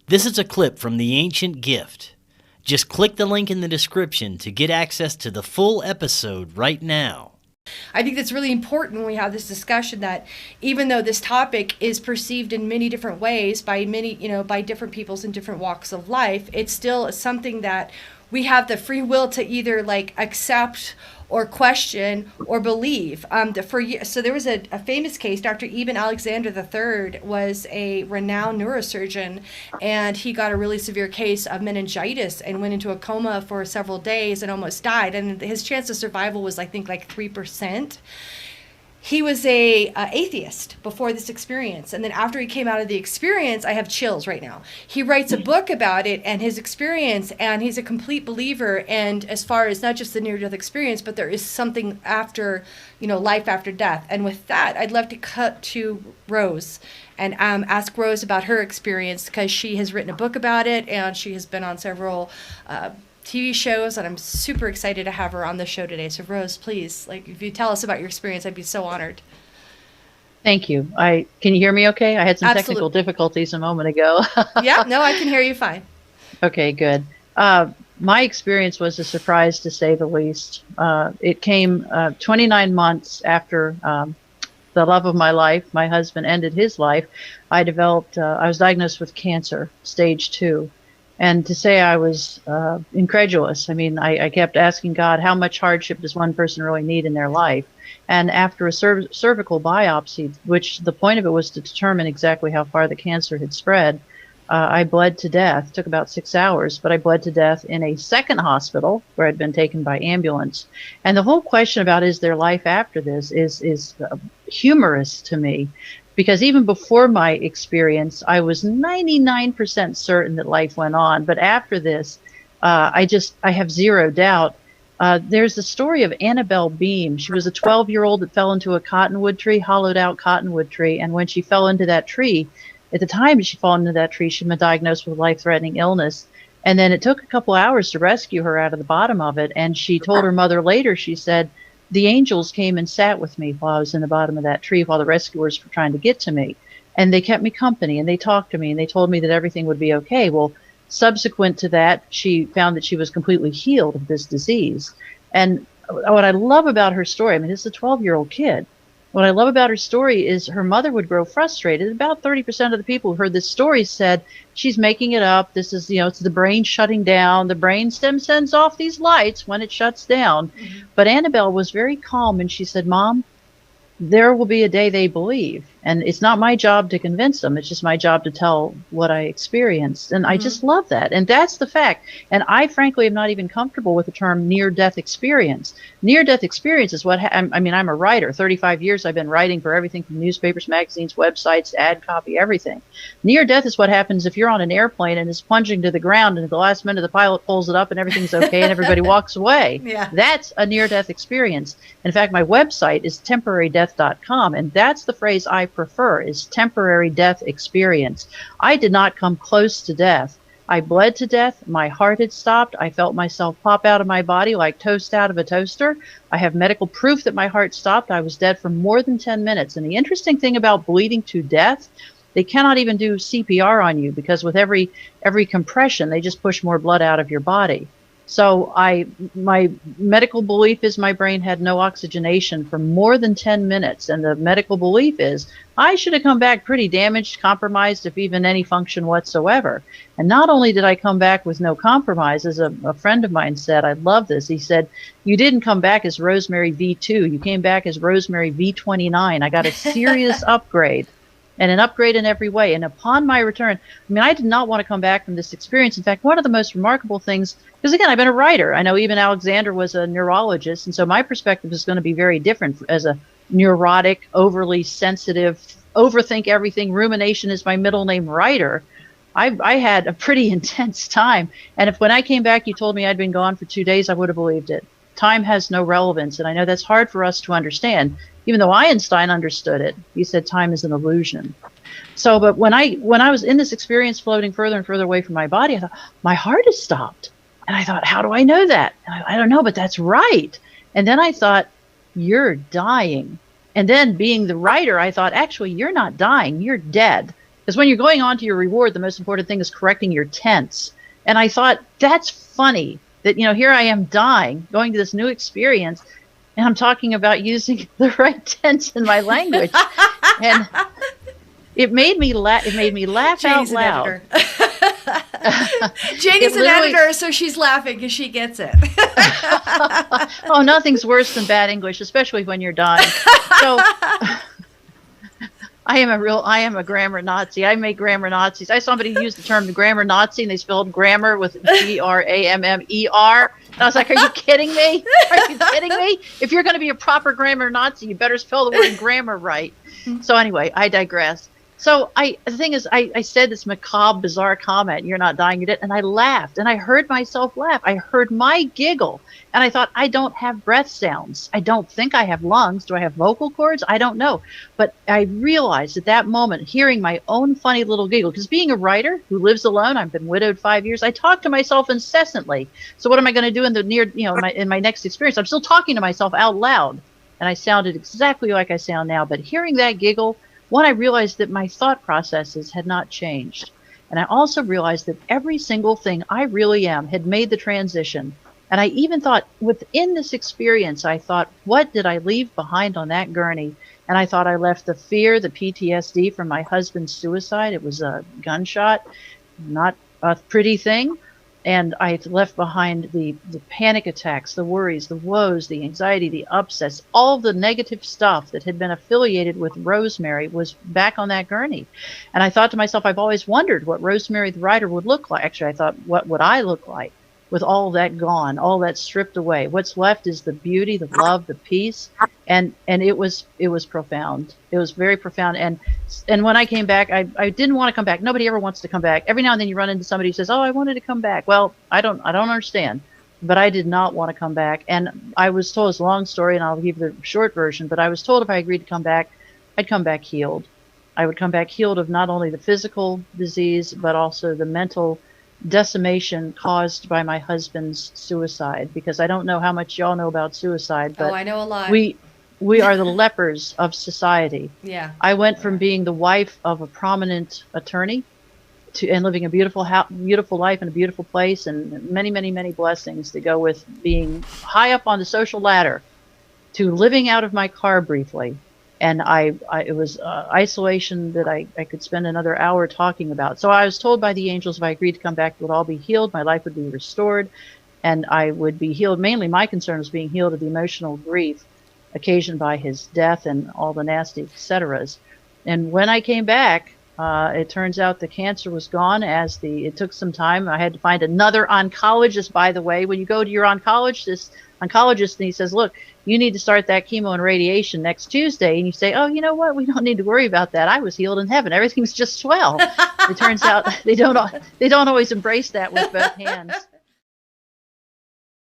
This is a clip from The Ancient Gift. Just click the link in the description to get access to the full episode right now. I think that's really important when we have this discussion, that even though this topic is perceived in many different ways by by different peoples in different walks of life, it's still something that we have the free will to either accept or question or believe. So there was a famous case. Dr. Eben Alexander III was a renowned neurosurgeon, and he got a really severe case of meningitis and went into a coma for several days and almost died. And his chance of survival was, I think, 3%. He was a atheist before this experience, and then after he came out of the experience, I have chills right now. He writes a book about it and his experience, and he's a complete believer. And as far as not just the near-death experience, but there is something after, life after death. And with that, I'd love to cut to Rose and ask Rose about her experience, because she has written a book about it and she has been on several TV shows, and I'm super excited to have her on the show today. So Rose, please, if you tell us about your experience, I'd be so honored. Thank you. Can you hear me okay? I had some technical difficulties a moment ago. Yeah, no, I can hear you fine. Okay, good. My experience was a surprise, to say the least. It came 29 months after the love of my life, my husband, ended his life. I was diagnosed with cancer, stage 2. And to say I was incredulous, I kept asking God, how much hardship does one person really need in their life? And after a cervical biopsy, which the point of it was to determine exactly how far the cancer had spread, I bled to death. It took about 6 hours, but I bled to death in a second hospital where I'd been taken by ambulance. And the whole question about is there life after this is humorous to me. Because even before my experience, I was 99% certain that life went on. But after this, I have zero doubt. There's the story of Annabelle Beam. She was a 12-year-old that fell into a cottonwood tree, hollowed out cottonwood tree. And when she fell into that tree, at the time she fell into that tree, she'd been diagnosed with life-threatening illness. And then it took a couple hours to rescue her out of the bottom of it. And she told her mother later, she said, the angels came and sat with me while I was in the bottom of that tree while the rescuers were trying to get to me. And they kept me company, and they talked to me, and they told me that everything would be okay. Well, subsequent to that, she found that she was completely healed of this disease. And what I love about her story, this is a 12-year-old kid. What I love about her story is her mother would grow frustrated. About 30% of the people who heard this story said, she's making it up. This is, it's the brain shutting down. The brain stem sends off these lights when it shuts down. Mm-hmm. But Annabelle was very calm, and she said, Mom, there will be a day they believe. And it's not my job to convince them. It's just my job to tell what I experienced. And I just love that. And that's the fact. And I, frankly, am not even comfortable with the term near-death experience. Near-death experience is what, I'm a writer. 35 years I've been writing for everything from newspapers, magazines, websites, ad copy, everything. Near-death is what happens if you're on an airplane and it's plunging to the ground, and at the last minute the pilot pulls it up and everything's okay and everybody walks away. Yeah. That's a near-death experience. In fact, my website is temporarydeath.com, and that's the phrase I prefer, is temporary death experience. I did not come close to death. I bled to death. My heart had stopped. I felt myself pop out of my body like toast out of a toaster. I have medical proof that my heart stopped. I was dead for more than 10 minutes. And the interesting thing about bleeding to death, they cannot even do CPR on you, because with every compression, they just push more blood out of your body. So my medical belief is my brain had no oxygenation for more than 10 minutes. And the medical belief is I should have come back pretty damaged, compromised, if even any function whatsoever. And not only did I come back with no compromise, as a friend of mine said, I love this. He said, you didn't come back as Rosemary V2. You came back as Rosemary V29. I got a serious upgrade. And an upgrade in every way. And upon my return, I did not want to come back from this experience. In fact, one of the most remarkable things, because again, I've been a writer. I know even Alexander was a neurologist, and so my perspective is going to be very different as a neurotic, overly sensitive, overthink everything, rumination is my middle name writer. I had a pretty intense time. And if when I came back, you told me I'd been gone for 2 days, I would have believed it. Time has no relevance. And I know that's hard for us to understand. Even though Einstein understood it, he said time is an illusion. So, but when I was in this experience floating further and further away from my body, I thought, my heart has stopped. And I thought, how do I know that? I don't know, but that's right. And then I thought, you're dying. And then being the writer, I thought, actually, you're not dying, you're dead. Because when you're going on to your reward, the most important thing is correcting your tense. And I thought, that's funny that, here I am dying, going to this new experience, and I'm talking about using the right tense in my language. And it made me laugh. It made me laugh Janie's out an loud. editor. Janie's an editor, so she's laughing because she gets it. Oh, nothing's worse than bad English, especially when you're dying. So I am a grammar Nazi. I make grammar Nazis. I saw somebody use the term grammar Nazi, and they spelled grammar with Grammer. And I was like, are you kidding me? Are you kidding me? If you're going to be a proper grammar Nazi, you better spell the word grammar right. So anyway, I digress. So the thing is, I said this macabre, bizarre comment, you're not dying, you're dead, and I laughed, and I heard myself laugh. I heard my giggle, and I thought, I don't have breath sounds. I don't think I have lungs. Do I have vocal cords? I don't know. But I realized at that moment, hearing my own funny little giggle, because being a writer who lives alone, I've been widowed 5 years, I talk to myself incessantly. So what am I going to do in the in my next experience? I'm still talking to myself out loud, and I sounded exactly like I sound now. But hearing that giggle, one, I realized that my thought processes had not changed. And I also realized that every single thing I really am had made the transition. And I even thought, within this experience, I thought, what did I leave behind on that gurney? And I thought I left the fear, the PTSD from my husband's suicide. It was a gunshot, not a pretty thing. And I left behind the panic attacks, the worries, the woes, the anxiety, the upsets, all the negative stuff that had been affiliated with Rosemary was back on that gurney. And I thought to myself, I've always wondered what Rosemary the writer would look like. Actually, I thought, what would I look like with all that gone, all that stripped away? What's left is the beauty, the love, the peace. And it was profound. It was very profound. And when I came back, I didn't want to come back. Nobody ever wants to come back. Every now and then you run into somebody who says, oh, I wanted to come back. Well, I don't understand. But I did not want to come back. And I was told, it's a long story, and I'll give the short version, but I was told if I agreed to come back, I'd come back healed. I would come back healed of not only the physical disease, but also the mental decimation caused by my husband's suicide. Because I don't know how much y'all know about suicide, but I know a lot. We are the lepers of society. Yeah. I went from being the wife of a prominent attorney and living a beautiful life in a beautiful place, and many, many, many blessings to go with being high up on the social ladder, to living out of my car briefly. And it was isolation that I could spend another hour talking about. So I was told by the angels if I agreed to come back, it would all be healed. My life would be restored, and I would be healed. Mainly my concern was being healed of the emotional grief occasioned by his death and all the nasty et ceteras. And when I came back, it turns out the cancer was gone. It took some time. I had to find another oncologist, by the way. When you go to your oncologist, and he says, look, you need to start that chemo and radiation next Tuesday. And you say, oh, you know what? We don't need to worry about that. I was healed in heaven. Everything's just swell. It turns out they don't always embrace that with both hands.